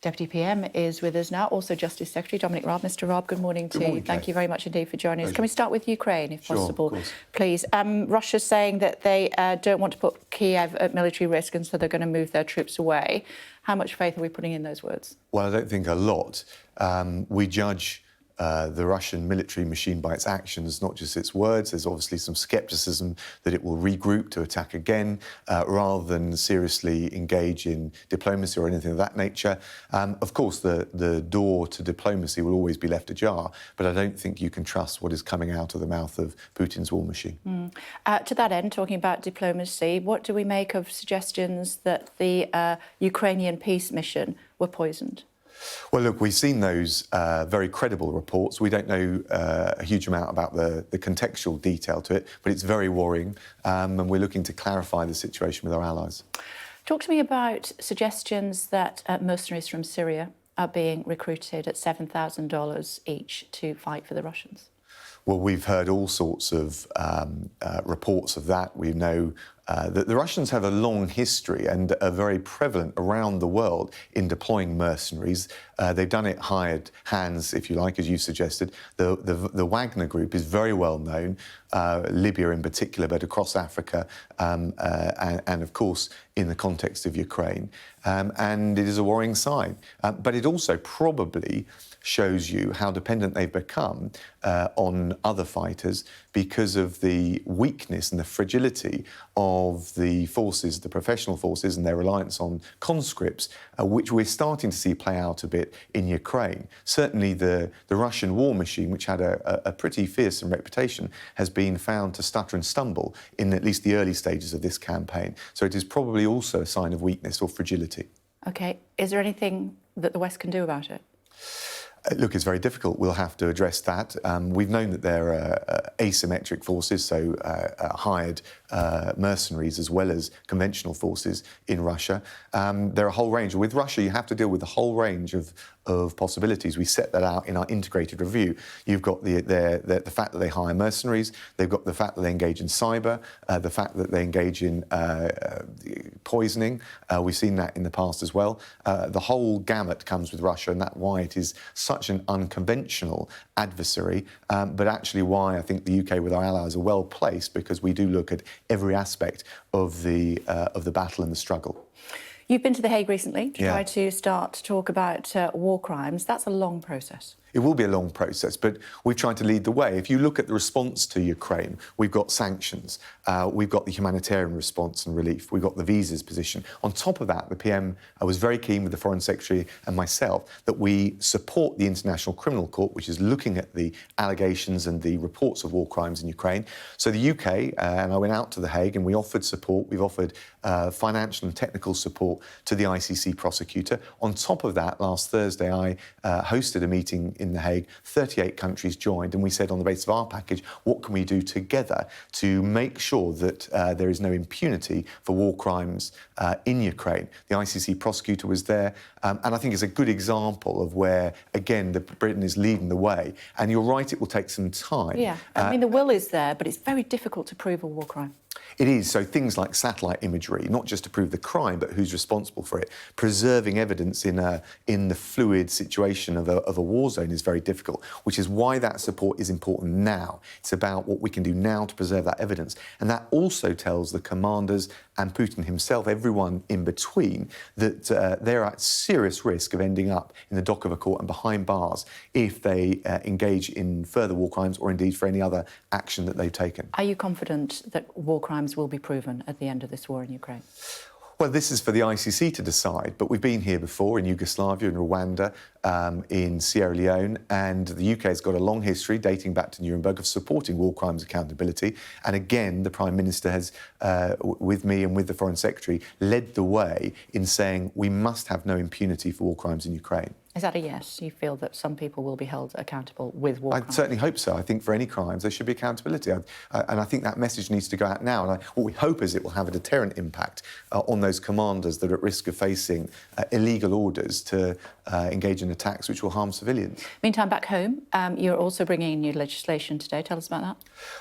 Deputy PM is with us now, also Justice Secretary Dominic Raab. Mr Raab, good morning to you. Thank you very much indeed for joining us. Can we start with Ukraine, if possible, please? Russia's saying that they don't want to put Kiev at military risk, and so they're going to move their troops away. How much faith are we putting in those words? Well, I don't think a lot. We judge the Russian military machine by its actions, not just its words. There's obviously some scepticism that it will regroup to attack again, rather than seriously engage in diplomacy or anything of that nature. Of course, the door to diplomacy will always be left ajar, but I don't think you can trust what is coming out of the mouth of Putin's war machine. To that end, talking about diplomacy, what do we make of suggestions that the Ukrainian peace mission were poisoned? Well, look, we've seen those very credible reports. We don't know a huge amount about the contextual detail to it, but it's very worrying, and we're looking to clarify the situation with our allies. Talk to me about suggestions that mercenaries from Syria are being recruited at $7,000 each to fight for the Russians. Well, we've heard all sorts of reports of that. We know that the Russians have a long history and are very prevalent around the world in deploying mercenaries. They've done it hired hands, if you like, as you suggested. The Wagner Group is very well known, Libya in particular, but across Africa and of course, in the context of Ukraine. And it is a worrying sign. But it also probably shows you how dependent they've become on other fighters because of the weakness and the fragility of the forces, the professional forces, and their reliance on conscripts, which we're starting to see play out a bit in Ukraine. Certainly the Russian war machine, which had a pretty fearsome reputation, has been found to stutter and stumble in at least the early stages of this campaign. So it is probably also a sign of weakness or fragility. OK. Is there anything that the West can do about it? Look, it's very difficult. We'll have to address that. We've known that there are asymmetric forces, so hired mercenaries as well as conventional forces in Russia. There are a whole range. With Russia, you have to deal with a whole range of possibilities. We set that out in our integrated review. You've got the fact that they hire mercenaries, they've got the fact that they engage in cyber, the fact that they engage in poisoning. We've seen that in the past as well. The whole gamut comes with Russia, and that's why it is such an unconventional adversary, but actually why I think the UK with our allies are well placed, because we do look at every aspect of the battle and the struggle. You've been to The Hague recently to try to start to talk about war crimes. That's a long process. It will be a long process, but we've tried to lead the way. If you look at the response to Ukraine, we've got sanctions, we've got the humanitarian response and relief, we've got the visas position. On top of that, the PM was very keen with the Foreign Secretary and myself that we support the International Criminal Court, which is looking at the allegations and the reports of war crimes in Ukraine. So the UK, and I went out to The Hague and we offered support. We've offered financial and technical support to the ICC prosecutor. On top of that, last Thursday, I hosted a meeting in The Hague. 38 countries joined, and we said on the basis of our package, what can we do together to make sure that there is no impunity for war crimes in Ukraine? The ICC prosecutor was there, and I think it's a good example of where, again, Britain is leading the way. And you're right, it will take some time. Yeah, I mean, the will is there, but it's very difficult to prove a war crime. It is. So things like satellite imagery, not just to prove the crime, but who's responsible for it. Preserving evidence in the fluid situation of a war zone is very difficult, which is why that support is important now. It's about what we can do now to preserve that evidence. And that also tells the commanders and Putin himself, everyone in between, that they're at serious risk of ending up in the dock of a court and behind bars if they engage in further war crimes or indeed for any other action that they've taken. Are you confident that war crimes will be proven at the end of this war in Ukraine? Well, this is for the ICC to decide, but we've been here before in Yugoslavia, in Rwanda, in Sierra Leone, and the UK has got a long history dating back to Nuremberg of supporting war crimes accountability. And again, the Prime Minister has, with me and with the Foreign Secretary, led the way in saying we must have no impunity for war crimes in Ukraine. Is that a yes? You feel that some people will be held accountable with war crimes? I certainly hope so. I think for any crimes there should be accountability, and I think that message needs to go out now. And what we hope is it will have a deterrent impact on those commanders that are at risk of facing illegal orders to engage in attacks which will harm civilians. Meantime, back home, you're also bringing in new legislation today. Tell us about that.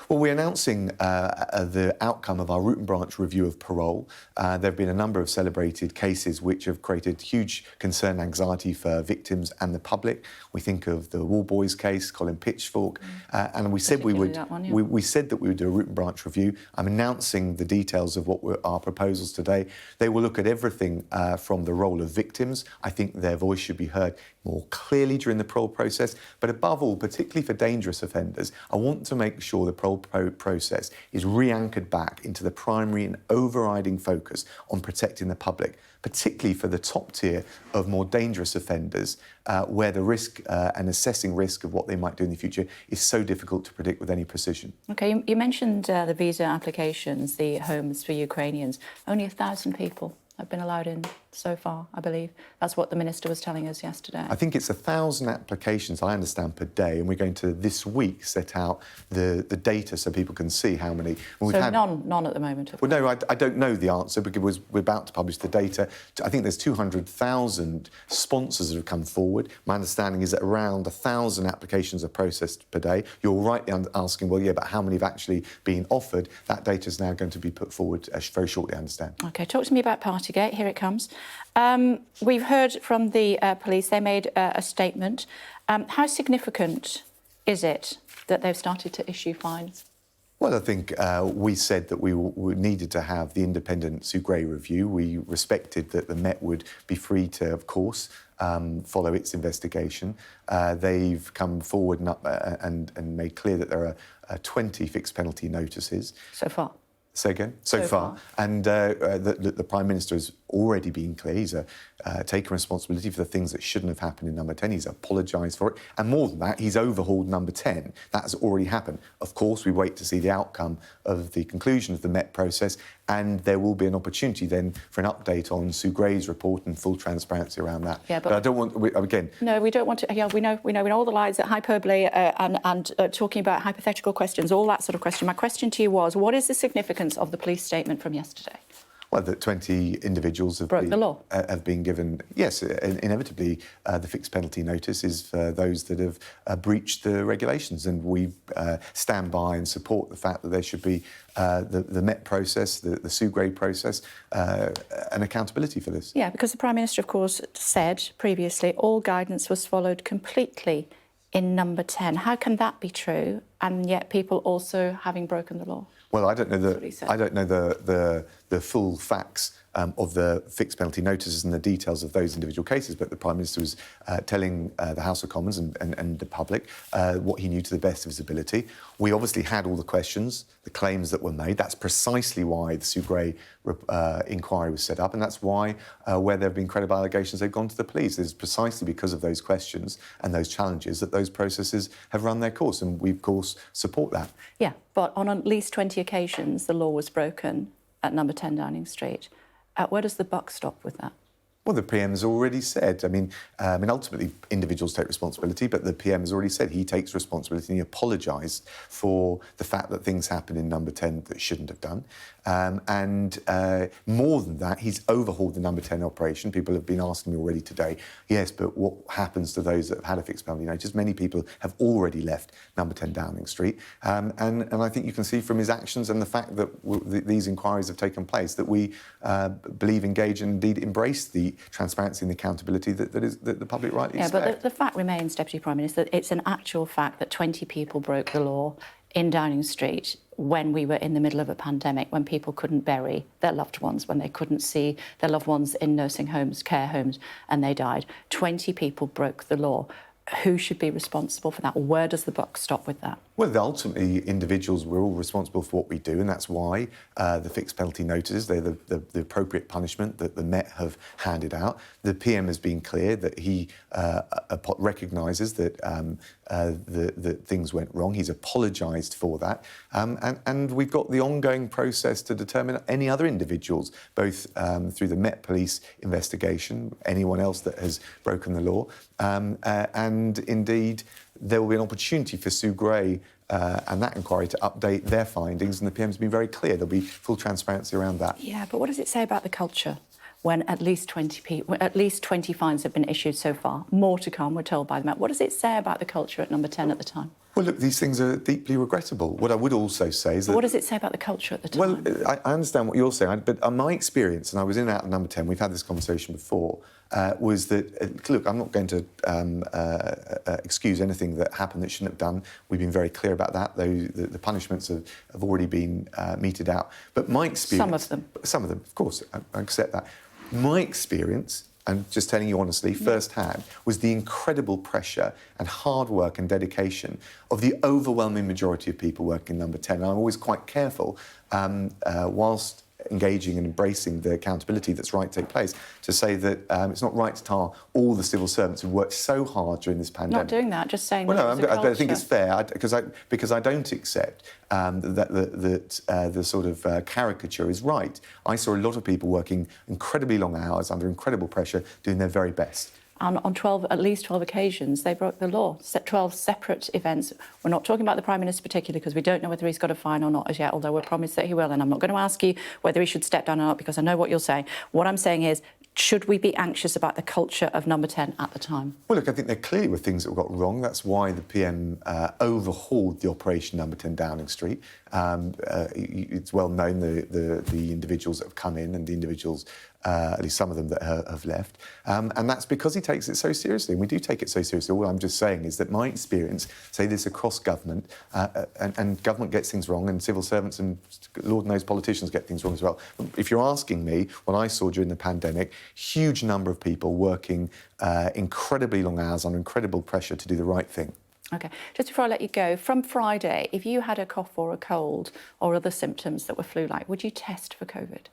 Well, we're announcing the outcome of our root and branch review of parole. There have been a number of celebrated cases which have created huge concern and anxiety for victims and the public. We think of the Wall Boys case, Colin Pitchfork, and we said we would. We said that we would do a root and branch review. I'm announcing the details of what were our proposals today. They will look at everything from the role of victims. I think their voice should be heard more clearly during the parole process, but above all, particularly for dangerous offenders, I want to make sure the parole process is re-anchored back into the primary and overriding focus on protecting the public, particularly for the top tier of more dangerous offenders, where the risk and assessing risk of what they might do in the future is so difficult to predict with any precision. OK, you mentioned the visa applications, the homes for Ukrainians. Only 1,000 people have been allowed in so far, I believe. That's what the Minister was telling us yesterday. I think it's 1,000 applications, I understand, per day, and we're going to, this week, set out the data so people can see how many. So none at the moment? Well, no, I don't know the answer because we're about to publish the data. I think there's 200,000 sponsors that have come forward. My understanding is that around 1,000 applications are processed per day. You're rightly asking, well, yeah, but how many have actually been offered? That data is now going to be put forward very shortly, I understand. OK, talk to me about Partygate. Here it comes. We've heard from the police. They made a statement. How significant is it that they've started to issue fines? Well, I think we said that we needed to have the independent Sue Gray review. We respected that the Met would be free to, of course, follow its investigation. They've come forward and made clear that there are 20 fixed penalty notices. So far? Say again? So far. And the Prime Minister has already been clear. He's taken responsibility for the things that shouldn't have happened in Number 10. He's apologised for it. And more than that, he's overhauled Number 10. That has already happened. Of course, we wait to see the outcome of the conclusion of the Met process, and there will be an opportunity then for an update on Sue Gray's report and full transparency around that. Yeah, but I don't want, again... No, we don't want to... Yeah, we know in all the lies that hyperbole and talking about hypothetical questions, all that sort of question. My question to you was, what is the significance of the police statement from yesterday? Well, that 20 individuals have been given, yes, inevitably the fixed penalty notice is for those that have breached the regulations, and we stand by and support the fact that there should be the Met process, the Sue Gray process, and accountability for this. Yeah, because the Prime Minister, of course, said previously all guidance was followed completely in Number 10. How can that be true, and yet people also having broken the law? Well, I don't know the full facts of the fixed penalty notices and the details of those individual cases, but the Prime Minister was telling the House of Commons and the public what he knew to the best of his ability. We obviously had all the questions, the claims that were made. That's precisely why the Sue Gray inquiry was set up, and that's why, where there have been credible allegations, they've gone to the police. It's precisely because of those questions and those challenges that those processes have run their course, and we, of course, support that. Yeah, but on at least 20 occasions, the law was broken at Number 10 Downing Street. Where does the buck stop with that? Well, the PM has already said, I mean, ultimately individuals take responsibility, but the PM has already said he takes responsibility and he apologised for the fact that things happened in Number 10 that shouldn't have done. And more than that, he's overhauled the Number 10 operation. People have been asking me already today, yes, but what happens to those that have had a fixed penalty notice? Many people have already left Number 10 Downing Street. And I think you can see from his actions and the fact that these inquiries have taken place that we believe, engage and indeed embrace the transparency and the accountability that the public rightly expect. Yeah, but the fact remains, Deputy Prime Minister, that it's an actual fact that 20 people broke the law in Downing Street when we were in the middle of a pandemic, when people couldn't bury their loved ones, when they couldn't see their loved ones in nursing homes, care homes, and they died. 20 people broke the law. who should be responsible for that? Where does the buck stop with that? Well, ultimately, individuals, we're all responsible for what we do, and that's why the fixed penalty notices, they're the appropriate punishment that the Met have handed out. The PM has been clear that he recognises that that things went wrong. He's apologised for that. And we've got the ongoing process to determine any other individuals, both through the Met Police investigation, anyone else that has broken the law, and indeed there will be an opportunity for Sue Gray and that inquiry to update their findings, and the PM's been very clear. There'll be full transparency around that. Yeah, but what does it say about the culture when at least 20 fines have been issued so far? More to come, we're told by the Met. What does it say about the culture at number 10 at the time? Well, look, these things are deeply regrettable. What I would also say is that... What does it say about the culture at the time? Well, I understand what you're saying, but my experience, and I was in and out of number 10, we've had this conversation before, was that, look, I'm not going to excuse anything that happened that shouldn't have done. We've been very clear about that, though the punishments have already been meted out. But my experience... Some of them. Some of them, of course, I accept that. My experience, and just telling you honestly, firsthand, was the incredible pressure and hard work and dedication of the overwhelming majority of people working in number 10. And I'm always quite careful, whilst engaging and embracing the accountability that's right to take place, to say that it's not right to tar all the civil servants who worked so hard during this pandemic. Not doing that, just saying. Well, no, I think it's fair because I don't accept that the sort of caricature is right. I saw a lot of people working incredibly long hours under incredible pressure, doing their very best. And on at least 12 occasions, they broke the law. 12 separate events. We're not talking about the Prime Minister particularly because we don't know whether he's got a fine or not as yet, although we're promised that he will. And I'm not going to ask you whether he should step down or not because I know what you're saying. What I'm saying is, should we be anxious about the culture of number 10 at the time? Well, look, I think there clearly were things that got wrong. That's why the PM overhauled the Operation Number 10 Downing Street. It's well known the individuals that have come in and the individuals, at least some of them that have left. And that's because he takes it so seriously. And we do take it so seriously. All I'm just saying is that my experience, say this across government, and government gets things wrong and civil servants and Lord knows politicians get things wrong as well. If you're asking me, what I saw during the pandemic, huge number of people working incredibly long hours under incredible pressure to do the right thing. OK. Just before I let you go, from Friday, if you had a cough or a cold or other symptoms that were flu-like, would you test for COVID?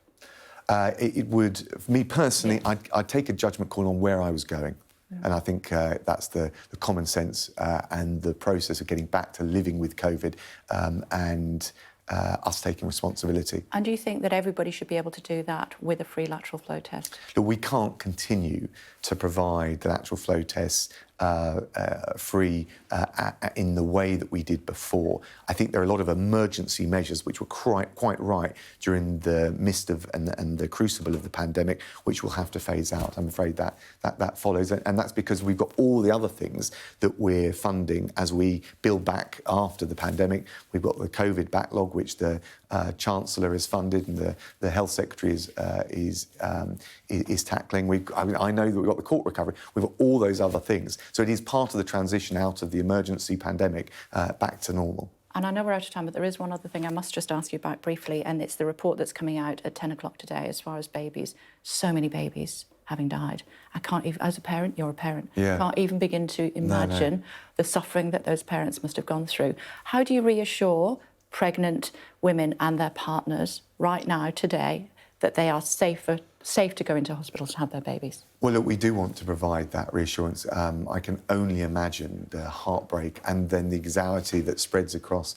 It would, for me personally, I'd take a judgment call on where I was going. Yeah. And I think that's the common sense and the process of getting back to living with COVID and us taking responsibility. And do you think that everybody should be able to do that with a free lateral flow test? But we can't continue to provide the lateral flow tests free in the way that we did before. I think there are a lot of emergency measures which were quite right during the midst of and the crucible of the pandemic, which we'll have to phase out. I'm afraid that follows, and that's because we've got all the other things that we're funding as we build back after the pandemic. We've got the COVID backlog, which the Chancellor has funded and the Health Secretary is tackling. I know that we've got the court recovery. We've got all those other things. So it is part of the transition out of the emergency pandemic back to normal. And I know we're out of time, but there is one other thing I must just ask you about briefly, and it's the report that's coming out at 10 o'clock today as far as babies. So many babies having died. I can't even, as a parent, you're a parent, can't even begin to imagine the suffering that those parents must have gone through. How do you reassure pregnant women and their partners right now, today, that they are safe to go into hospitals to have their babies? Well, look, we do want to provide that reassurance. I can only imagine the heartbreak and then the anxiety that spreads across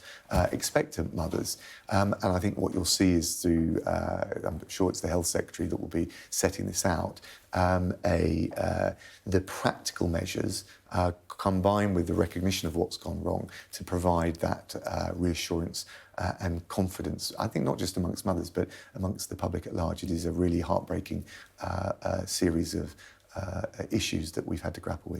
expectant mothers. And I think what you'll see is through, I'm sure it's the Health Secretary that will be setting this out, the practical measures combined with the recognition of what's gone wrong to provide that reassurance and confidence, I think not just amongst mothers, but amongst the public at large. It is a really heartbreaking series of issues that we've had to grapple with.